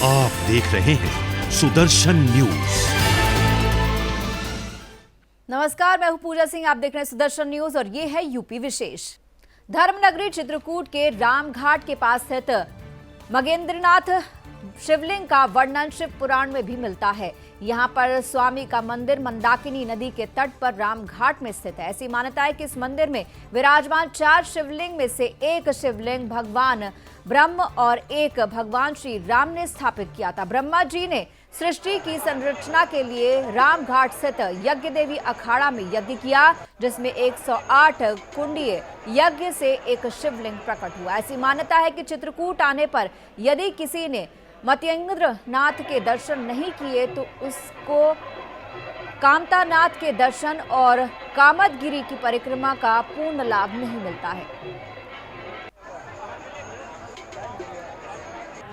आप देख रहे हैं सुदर्शन न्यूज। नमस्कार, मैं हूं पूजा सिंह। आप देख रहे हैं सुदर्शन न्यूज और ये है यूपी विशेष। धर्मनगरी चित्रकूट के रामघाट के पास स्थित मगेंद्रनाथ शिवलिंग का वर्णन शिव पुराण में भी मिलता है। यहाँ पर स्वामी का मंदिर मंदाकिनी नदी के तट पर रामघाट में स्थित है। ऐसी मान्यता है कि इस मंदिर में विराजमान 4 शिवलिंग में से एक शिवलिंग भगवान ब्रह्म और एक भगवान श्री राम ने स्थापित किया था। ब्रह्मा जी ने सृष्टि की संरचना के लिए रामघाट स्थित यज्ञ देवी अखाड़ा में यज्ञ किया, जिसमें 108 कुंडीय यज्ञ से एक शिवलिंग प्रकट हुआ। ऐसी मान्यता है कि चित्रकूट आने पर यदि किसी ने मत्येंद्रनाथ के दर्शन नहीं किए तो उसको कामतानाथ के दर्शन और कामदगिरी की परिक्रमा का पूर्ण लाभ नहीं मिलता है।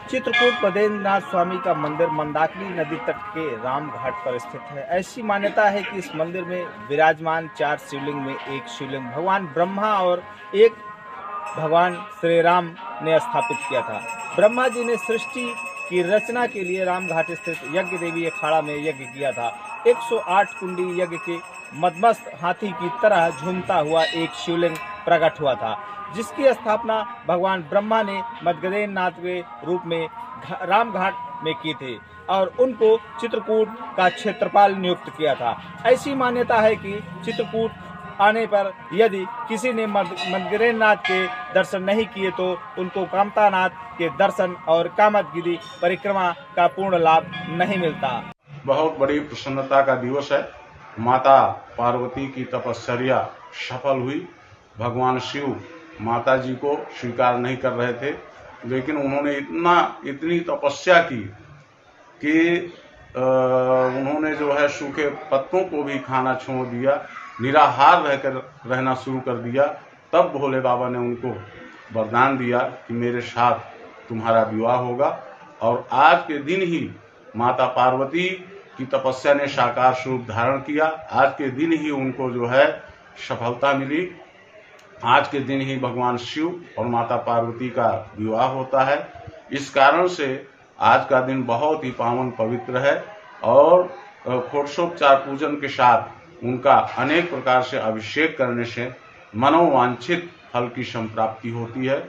चित्रकूट मगेंद्रनाथ स्वामी का मंदिर मंदाकिनी नदी तट के रामघाट पर स्थित है। ऐसी मान्यता है कि इस मंदिर में विराजमान 4 शिवलिंग में एक शिवलिंग भगवान ब्रह्मा और एक भगवान श्री राम ने स्थापित किया था। ब्रह्मा जी ने सृष्टि की रचना के लिए रामघाट स्थित यज्ञ देवी अखाड़ा में यज्ञ किया था। 108 कुंडी यज्ञ के मदमस्त हाथी की तरह झूमता हुआ एक शिवलिंग प्रकट हुआ था, जिसकी स्थापना भगवान ब्रह्मा ने मगेंद्रनाथ के रूप में रामघाट में की थी और उनको चित्रकूट का क्षेत्रपाल नियुक्त किया था। ऐसी मान्यता है कि चित्रकूट आने पर यदि किसी ने मगेंद्रनाथ के दर्शन नहीं किए तो उनको कामतानाथ के दर्शन और कामदगिरी परिक्रमा का पूर्ण लाभ नहीं मिलता। बहुत बड़ी प्रसन्नता का दिवस है। माता पार्वती की तपस्या सफल हुई। भगवान शिव माता जी को स्वीकार नहीं कर रहे थे, लेकिन उन्होंने इतनी तपस्या की कि उन्होंने जो है सूखे पत्तों को भी खाना छोड़ दिया, निराहार रहना शुरू कर दिया। तब भोले बाबा ने उनको वरदान दिया कि मेरे साथ तुम्हारा विवाह होगा। और आज के दिन ही माता पार्वती की तपस्या ने साकार स्वरूप धारण किया। आज के दिन ही उनको जो है सफलता मिली। आज के दिन ही भगवान शिव और माता पार्वती का विवाह होता है। इस कारण से आज का दिन बहुत ही पावन पवित्र है और षोडशोपचार पूजन के साथ उनका अनेक प्रकार से अभिषेक करने से मनोवांछित फल की संप्राप्ति होती है।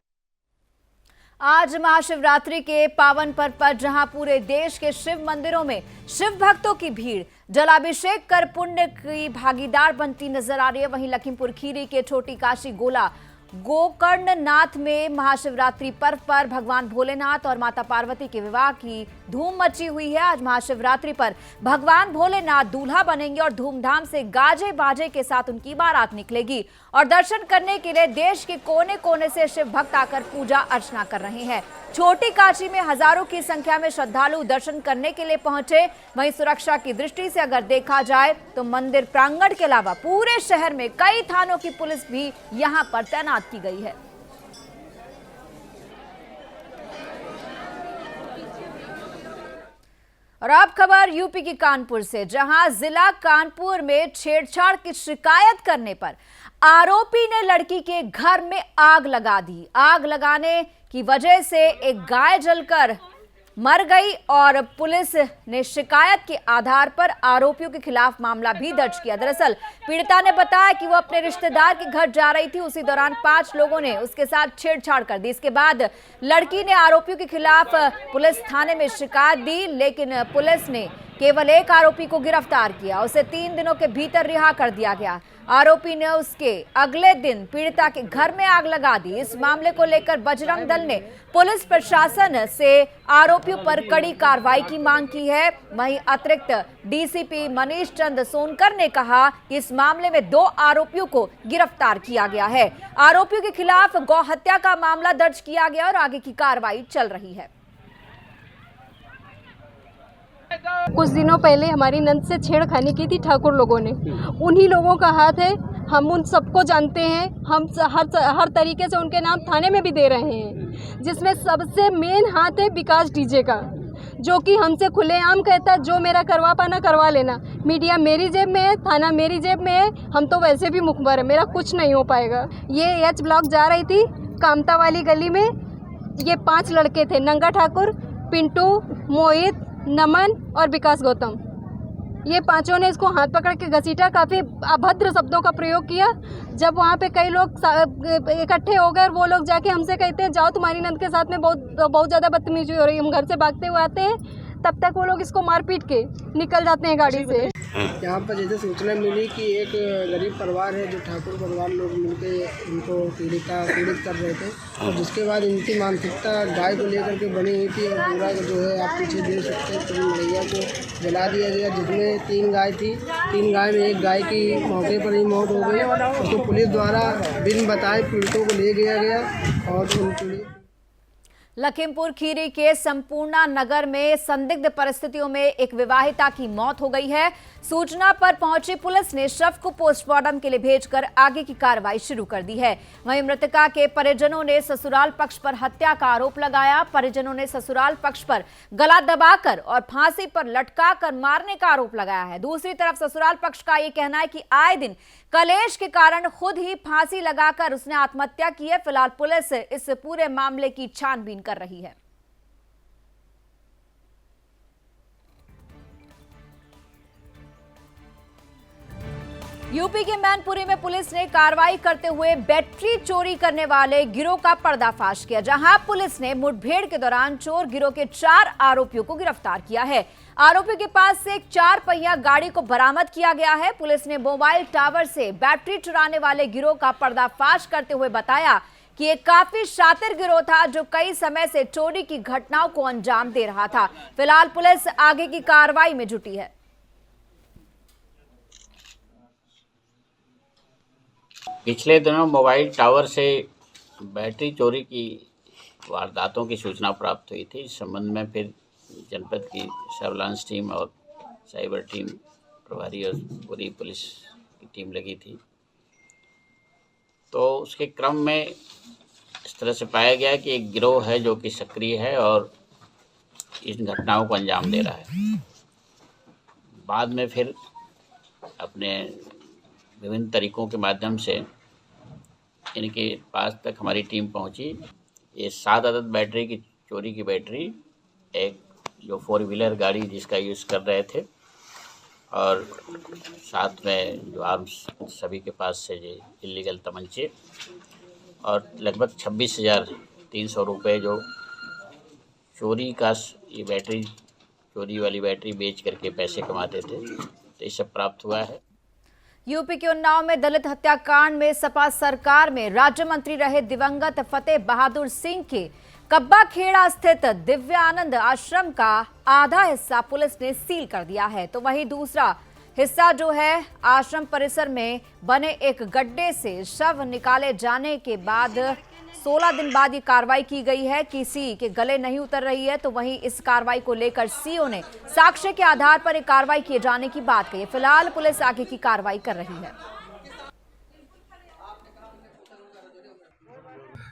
आज महाशिवरात्रि के पावन पर्व पर जहां पूरे देश के शिव मंदिरों में शिव भक्तों की भीड़ जलाभिषेक कर पुण्य की भागीदार बनती नजर आ रही है, वहीं लखीमपुर खीरी के छोटी काशी गोला गोकर्णनाथ में महाशिवरात्रि पर्व पर भगवान भोलेनाथ और माता पार्वती के विवाह की धूम मची हुई है। आज महाशिवरात्रि पर भगवान भोलेनाथ दूल्हा बनेंगे और धूमधाम से गाजे बाजे के साथ उनकी बारात निकलेगी और दर्शन करने के लिए देश के कोने कोने से शिव भक्त आकर पूजा अर्चना कर रहे हैं। छोटी काशी में हजारों की संख्या में श्रद्धालु दर्शन करने के लिए पहुंचे। वहीं सुरक्षा की दृष्टि से अगर देखा जाए तो मंदिर प्रांगण के अलावा पूरे शहर में कई थानों की पुलिस भी यहां पर तैनात की गई है। और अब खबर यूपी की कानपुर से, जहां जिला कानपुर में छेड़छाड़ की शिकायत करने पर आरोपी ने लड़की के घर में आग लगा दी। आग लगाने की वजह से एक गाय जलकर मर गई और पुलिस ने शिकायत के आधार पर आरोपियों के खिलाफ मामला भी दर्ज किया। दरअसल पीड़िता ने बताया कि वो अपने रिश्तेदार के घर जा रही थी, उसी दौरान 5 लोगों ने उसके साथ छेड़छाड़ कर दी। इसके बाद लड़की ने आरोपियों के खिलाफ पुलिस थाने में शिकायत दी, लेकिन पुलिस ने केवल एक आरोपी को गिरफ्तार किया। उसे 3 दिनों के भीतर रिहा कर दिया गया। आरोपी ने उसके अगले दिन पीड़िता के घर में आग लगा दी। इस मामले को लेकर बजरंग दल ने पुलिस प्रशासन से आरोपियों पर कड़ी कार्रवाई की मांग की है। वहीं अतिरिक्त डीसीपी मनीष चंद्र सोनकर ने कहा कि इस मामले में 2 आरोपियों को गिरफ्तार किया गया है। आरोपियों के खिलाफ गौ हत्या का मामला दर्ज किया गया और आगे की कार्रवाई चल रही है। कुछ दिनों पहले हमारी नंद से छेड़खानी की थी ठाकुर लोगों ने। उन्हीं लोगों का हाथ है, हम उन सबको जानते हैं। हम हर तरीके से उनके नाम थाने में भी दे रहे हैं, जिसमें सबसे मेन हाथ है विकास डीजे का, जो कि हमसे खुलेआम कहता है जो मेरा करवा पाना करवा लेना। मीडिया मेरी जेब में है, थाना मेरी जेब में है, हम तो वैसे भी मुखबर है, मेरा कुछ नहीं हो पाएगा। ये एच ब्लॉक जा रही थी कामता वाली गली में, ये 5 लड़के थे, नंगा ठाकुर, पिंटू, मोहित, नमन और विकास गौतम, ये पांचों ने इसको हाथ पकड़ के घसीटा, काफ़ी अभद्र शब्दों का प्रयोग किया। जब वहाँ पे कई लोग इकट्ठे हो गए और वो लोग जाके हमसे कहते हैं जाओ तुम्हारी नंद के साथ में बहुत ज़्यादा बदतमीजी हो रही है, हम घर से भागते हुए आते हैं, तब तक वो लोग इसको मार पीट के निकल जाते हैं गाड़ी से। यहाँ पर जैसे सूचना मिली कि एक गरीब परिवार है जो ठाकुर परिवार लोग मिलके इनको पीड़ित कर रहे थे, और जिसके बाद इनकी मानसिकता गाय को लेकर के बनी हुई थी, और पूरा जो है आप पीछे देख सकते हैं पूरी मड़ैया को जला दिया गया, जिसमें 3 गाय थी। 3 गाय में एक गाय की मौके पर ही मौत हो गई। उसको पुलिस द्वारा बिन बताए पीड़ितों को ले गया गया और उन लखीमपुर खीरी के संपूर्णा नगर में संदिग्ध परिस्थितियों में एक विवाहिता की मौत हो गई है। सूचना पर पहुंची पुलिस ने शव को पोस्टमार्टम के लिए भेजकर आगे की कार्रवाई शुरू कर दी है। वहीं मृतका के परिजनों ने ससुराल पक्ष पर हत्या का आरोप लगाया। परिजनों ने ससुराल पक्ष पर गला दबाकर और फांसी पर लटकाकर मारने का आरोप लगाया है। दूसरी तरफ ससुराल पक्ष का ये कहना है कि आए दिन कलेश के कारण खुद ही फांसी लगाकर उसने आत्महत्या की है। फिलहाल पुलिस इस पूरे मामले की छानबीन कर रही है। यूपी के मैनपुरी में पुलिस ने कार्रवाई करते हुए बैटरी चोरी करने वाले गिरोह का पर्दाफाश किया, जहां पुलिस ने मुठभेड़ के दौरान चोर गिरोह के 4 आरोपियों को गिरफ्तार किया है। आरोपियों के पास से एक 4 पहिया गाड़ी को बरामद किया गया है। पुलिस ने मोबाइल टावर से बैटरी चुराने वाले गिरोह का पर्दाफाश करते हुए बताया कि ये काफी शातिर गिरोह था जो कई समय से चोरी की घटनाओं को अंजाम दे रहा था। फिलहाल पुलिस आगे की कार्रवाई में जुटी है। पिछले दिनों मोबाइल टावर से बैटरी चोरी की वारदातों की सूचना प्राप्त हुई थी। इस संबंध में फिर जनपद की सर्विलांस टीम और साइबर टीम प्रभारी और पूरी पुलिस की टीम लगी थी। तो उसके क्रम में इस तरह से पाया गया कि एक गिरोह है जो कि सक्रिय है और इन घटनाओं को अंजाम दे रहा है। बाद में फिर अपने विभिन्न तरीकों के माध्यम से इनके पास तक हमारी टीम पहुंची। ये 7 अदद बैटरी की चोरी की बैटरी, एक जो 4 व्हीलर गाड़ी जिसका यूज़ कर रहे थे, और साथ में जो आर्म्स सभी के पास से जो इलीगल तमंचे, और लगभग 26,300 रुपये जो चोरी का ये बैटरी चोरी वाली बैटरी बेच करके पैसे कमाते थे, तो ये सब प्राप्त हुआ है। यूपी के उन्नाव में दलित हत्याकांड में सपा सरकार में राज्य मंत्री रहे दिवंगत फतेह बहादुर सिंह के कब्बा खेड़ा स्थित दिव्यानंद आश्रम का आधा हिस्सा पुलिस ने सील कर दिया है, तो वहीं दूसरा हिस्सा जो है आश्रम परिसर में बने एक गड्ढे से शव निकाले जाने के बाद 16 दिन बाद ये कार्रवाई की गई है। किसी के गले नहीं उतर रही है, तो वहीं इस कार्रवाई को लेकर सीओ ने साक्ष्य के आधार पर एक कार्रवाई किए जाने की बात कही। फिलहाल पुलिस आगे की कार्रवाई कर रही है।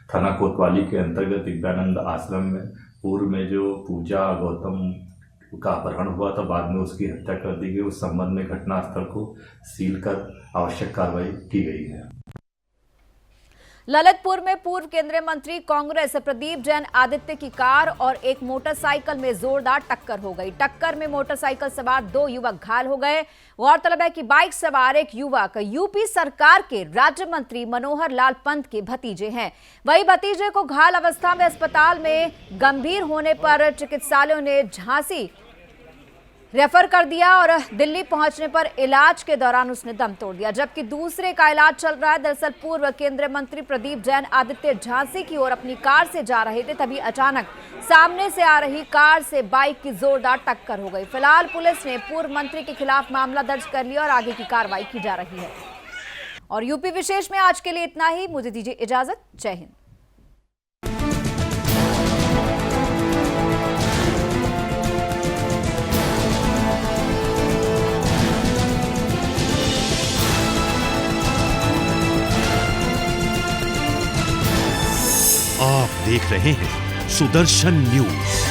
थाना कोतवाली के अंतर्गत दिव्यानंद आश्रम में पूर्व में जो पूजा गौतम का अपहरण हुआ था, बाद में उसकी हत्या कर दी गई। उस संबंध में घटनास्थल को सील कर आवश्यक कार्रवाई की गई है। ललितपुर में पूर्व केंद्रीय मंत्री कांग्रेस प्रदीप जैन आदित्य की कार और एक मोटरसाइकिल में जोरदार टक्कर हो गई। टक्कर में मोटरसाइकिल सवार 2 युवक घायल हो गए। गौरतलब है कि बाइक सवार एक युवक यूपी सरकार के राज्य मंत्री मनोहर लाल पंत के भतीजे हैं। वही भतीजे को घायल अवस्था में अस्पताल में गंभीर होने पर चिकित्सालयों ने झांसी रेफर कर दिया और दिल्ली पहुंचने पर इलाज के दौरान उसने दम तोड़ दिया, जबकि दूसरे का इलाज चल रहा है। दरअसल पूर्व केंद्रीय मंत्री प्रदीप जैन आदित्य झांसी की ओर अपनी कार से जा रहे थे, तभी अचानक सामने से आ रही कार से बाइक की जोरदार टक्कर हो गई। फिलहाल पुलिस ने पूर्व मंत्री के खिलाफ मामला दर्ज कर लिया और आगे की कार्रवाई की जा रही है। और यूपी विशेष में आज के लिए इतना ही। मुझे दीजिए इजाजत। जय हिंद। आप देख रहे हैं सुदर्शन न्यूज।